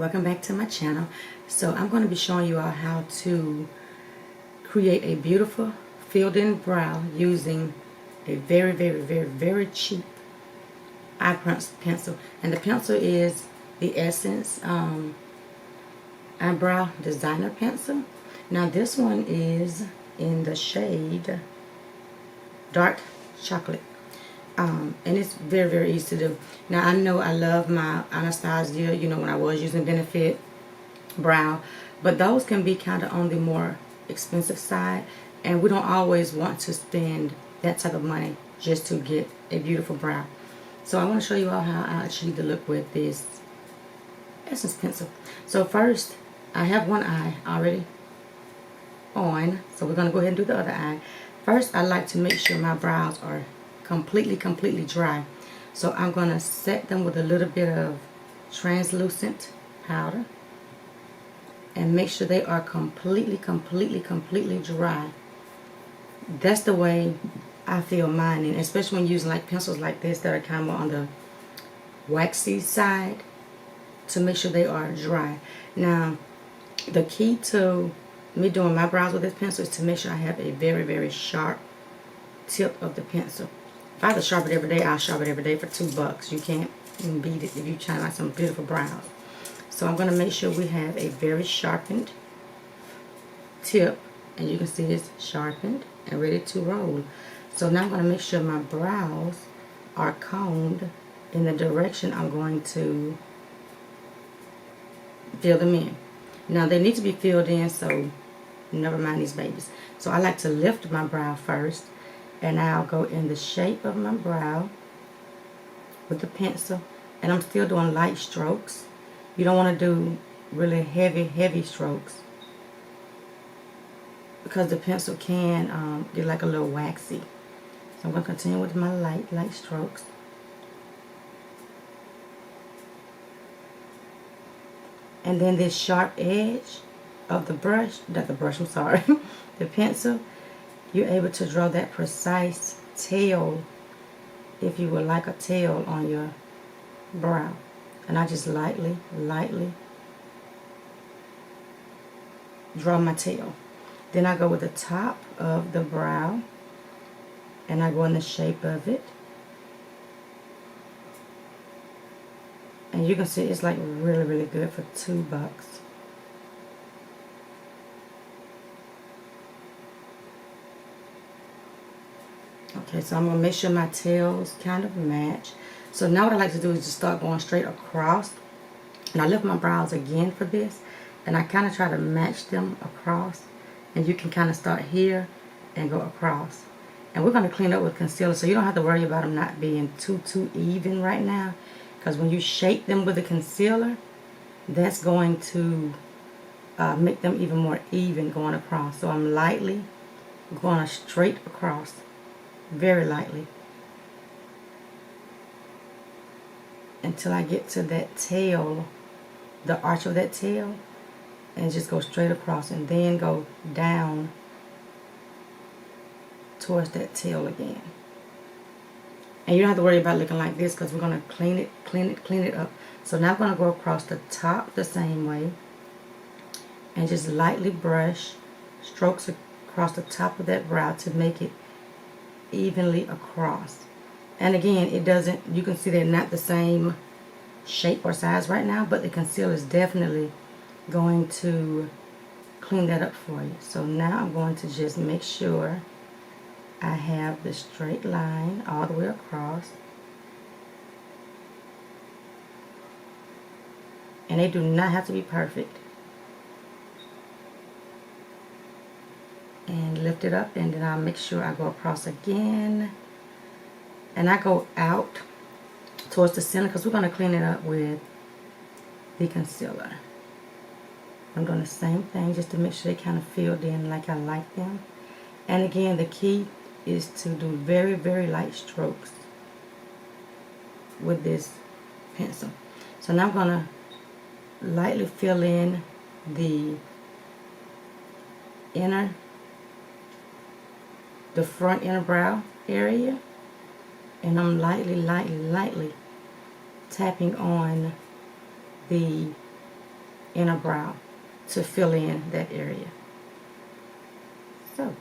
Welcome back to my channel. So I'm going to be showing you all how to create a beautiful filled-in brow using a very cheap eyebrow pencil. And the pencil is the Essence Eyebrow Designer Pencil. Now this one is in the shade Dark Chocolate. And it's very easy to do. Now I know I love my Anastasia, you know, when I was using Benefit brow, but those can be kind of on the more expensive side, and we don't always want to spend that type of money just to get a beautiful brow. So I want to show you all how I achieve the look with this Essence pencil. So first, I have one eye already on, so we're going to go ahead and do the other eye. First, I like to make sure my brows are completely dry. So I'm going to set them with a little bit of translucent powder and make sure they are completely dry. That's the way I feel mine, and especially when using like pencils like this that are kind of on the waxy side, to make sure they are dry. Now the key to me doing my brows with this pencil is to make sure I have a very sharp tip of the pencil. If I have to sharpen it every day, I'll sharpen it every day for $2. You can't even beat it if you're trying to like some beautiful brows. So I'm going to make sure we have a very sharpened tip, and you can see it's sharpened and ready to roll. So now I'm going to make sure my brows are combed in the direction I'm going to fill them in. Now they need to be filled in, so never mind these babies. So I like to lift my brow first, and I'll go in the shape of my brow with the pencil, and I'm still doing light strokes. You don't want to do really heavy strokes because the pencil can get like a little waxy. So I'm going to continue with my light strokes. And then this sharp edge of the brush, the pencil, you're able to draw that precise tail, if you would like a tail on your brow. And I just lightly draw my tail. Then I go with the top of the brow, and I go in the shape of it. And you can see it's like really good for $2. Okay, so I'm going to make sure my tails kind of match. So now what I like to do is just start going straight across. And I lift my brows again for this, and I kind of try to match them across. And you can kind of start here and go across. And we're going to clean up with concealer, so you don't have to worry about them not being too even right now. Because when you shape them with the concealer, that's going to make them even more even going across. So I'm lightly going straight across. Very lightly, until I get to that tail, the arch of that tail, and just go straight across, and then go down towards that tail again. And you don't have to worry about looking like this, because we're going to clean it up. So now I'm going to go across the top the same way, and just lightly brush strokes across the top of that brow to make it evenly across. And again, it doesn't, you can see they're not the same shape or size right now, but the concealer is definitely going to clean that up for you. So now I'm going to just make sure I have the straight line all the way across, and they do not have to be perfect. And lift it up, and then I'll make sure I go across again, and I go out towards the center, because we're going to clean it up with the concealer. I'm doing the same thing just to make sure they kind of filled in like I like them. And again, the key is to do very light strokes with this pencil. So now I'm going to lightly fill in the front inner brow area, and I'm lightly tapping on the inner brow to fill in that area. So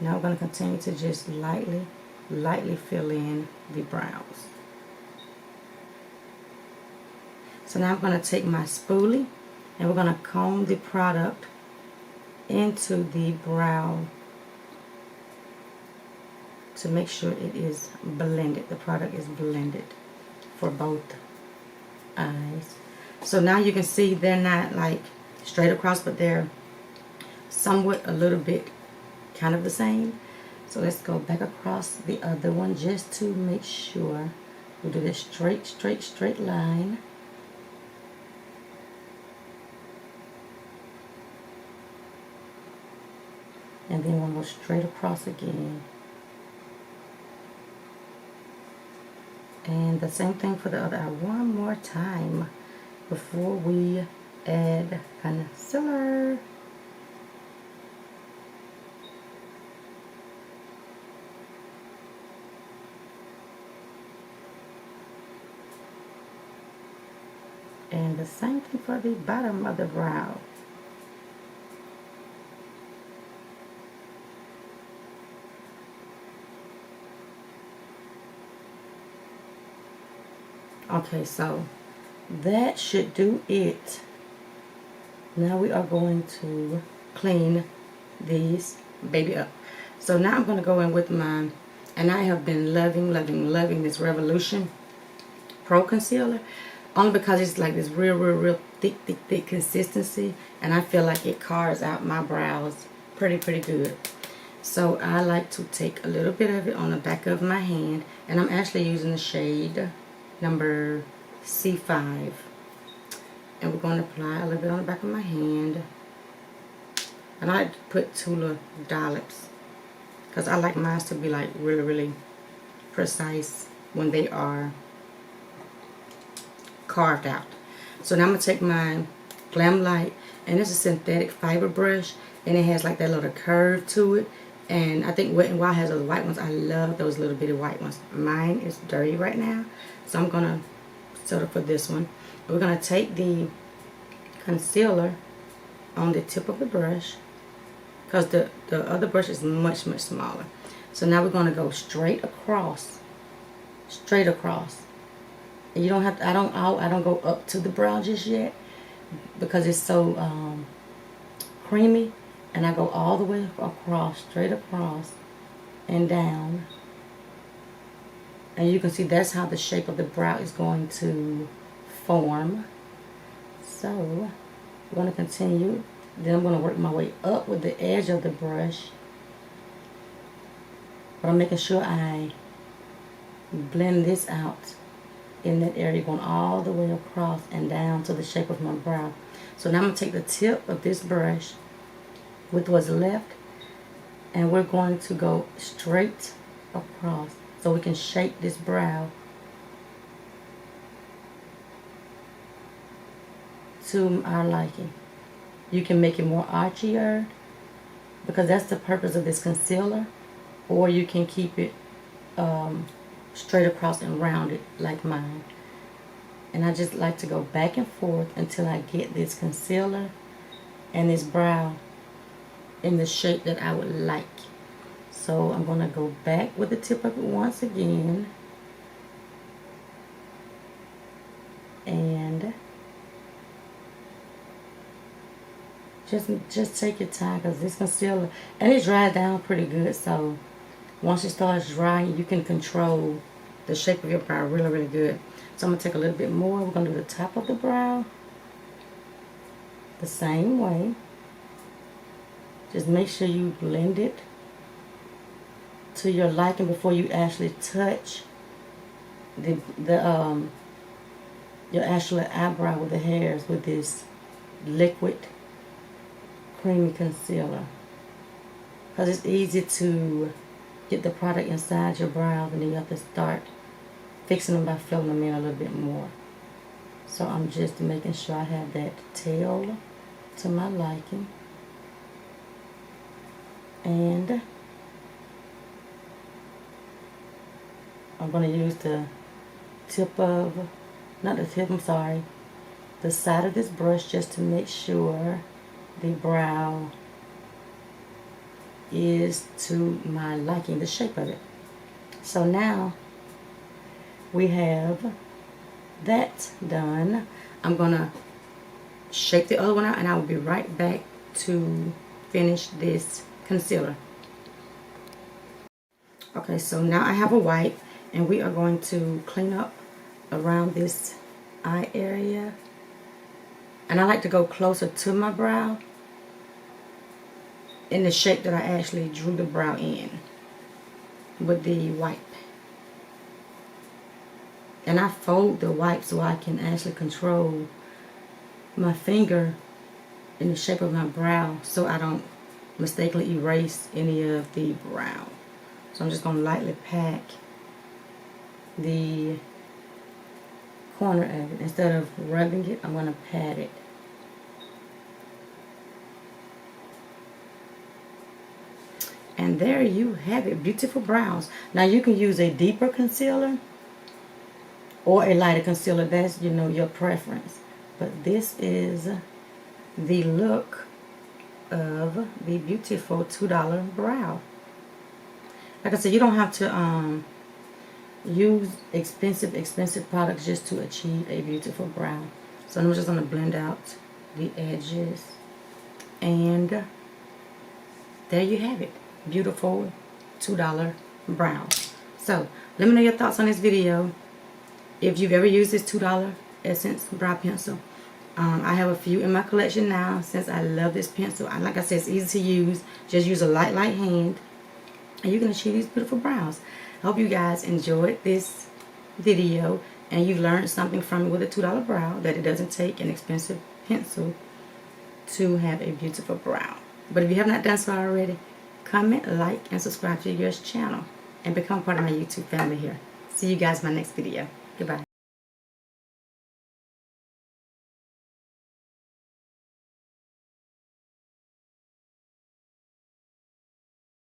now we're going to continue to just lightly fill in the brows. So now I'm going to take my spoolie and we're going to comb the product into the brow to make sure it is blended. The product is blended for both eyes. So now you can see they're not like straight across, but they're somewhat a little bit kind of the same. So let's go back across the other one just to make sure we do this straight line. And then we'll go straight across again. And the same thing for the other eye one more time before we add concealer. And the same thing for the bottom of the brow. Okay, so that should do it. Now we are going to clean these baby up. So now I'm going to go in with mine, and I have been loving this Revolution Pro Concealer, only because it's like this real thick consistency, and I feel like it carves out my brows pretty good. So I like to take a little bit of it on the back of my hand, and I'm actually using the shade number C5, and we're going to apply a little bit on the back of my hand. And I like to put 2 little dollops because I like mine to be like really precise when they are carved out. So now I'm going to take my Glam Light, and it's a synthetic fiber brush, and it has like that little curve to it. And I think Wet n Wild has those white ones. I love those little bitty white ones. Mine is dirty right now, so I'm going to settle for this one. We're going to take the concealer on the tip of the brush because the other brush is much smaller. So now we're going to go straight across. And you don't have to, I don't go up to the brow just yet because it's so creamy. And I go all the way across, straight across and down. And you can see that's how the shape of the brow is going to form. So I'm going to continue. Then I'm going to work my way up with the edge of the brush. But I'm making sure I blend this out in that area, going all the way across and down to the shape of my brow. So now I'm going to take the tip of this brush with what's left, and we're going to go straight across so we can shape this brow to our liking. You can make it more archier because that's the purpose of this concealer, or you can keep it straight across and rounded like mine. And I just like to go back and forth until I get this concealer and this brow in the shape that I would like. So I'm going to go back with the tip of it once again, and just take your time because this concealer, and it dries down pretty good, so once it starts drying you can control the shape of your brow really good. So I'm going to take a little bit more. We're going to do the top of the brow the same way. Just make sure you blend it to your liking before you actually touch your actual eyebrow with the hairs with this liquid creamy concealer. Because it's easy to get the product inside your brows, and then you have to start fixing them by filling them in a little bit more. So I'm just making sure I have that tail to my liking. And I'm going to use the tip of, not the tip, I'm sorry, the side of this brush just to make sure the brow is to my liking, the shape of it. So now we have that done. I'm gonna shake the other one out and I will be right back to finish this concealer. Okay, so now I have a wipe and we are going to clean up around this eye area. And I like to go closer to my brow in the shape that I actually drew the brow in with the wipe. And I fold the wipe so I can actually control my finger in the shape of my brow so I don't mistakenly erase any of the brown. So I'm just going to lightly pack the corner of it. Instead of rubbing it, I'm going to pat it. And there you have it, beautiful brows. Now you can use a deeper concealer or a lighter concealer. That's, you know, your preference. But this is the look of the beautiful $2 brow. Like I said, you don't have to use expensive products just to achieve a beautiful brow. So I'm just going to blend out the edges. And there you have it. Beautiful $2 brow. So let me know your thoughts on this video. If you've ever used this $2 Essence brow pencil, I have a few in my collection now since I love this pencil. Like I said, it's easy to use. Just use a light hand and you can achieve these beautiful brows. I hope you guys enjoyed this video and you've learned something from it with a $2 brow, that it doesn't take an expensive pencil to have a beautiful brow. But if you have not done so already, comment, like, and subscribe to your channel and become part of my YouTube family here. See you guys in my next video. Goodbye.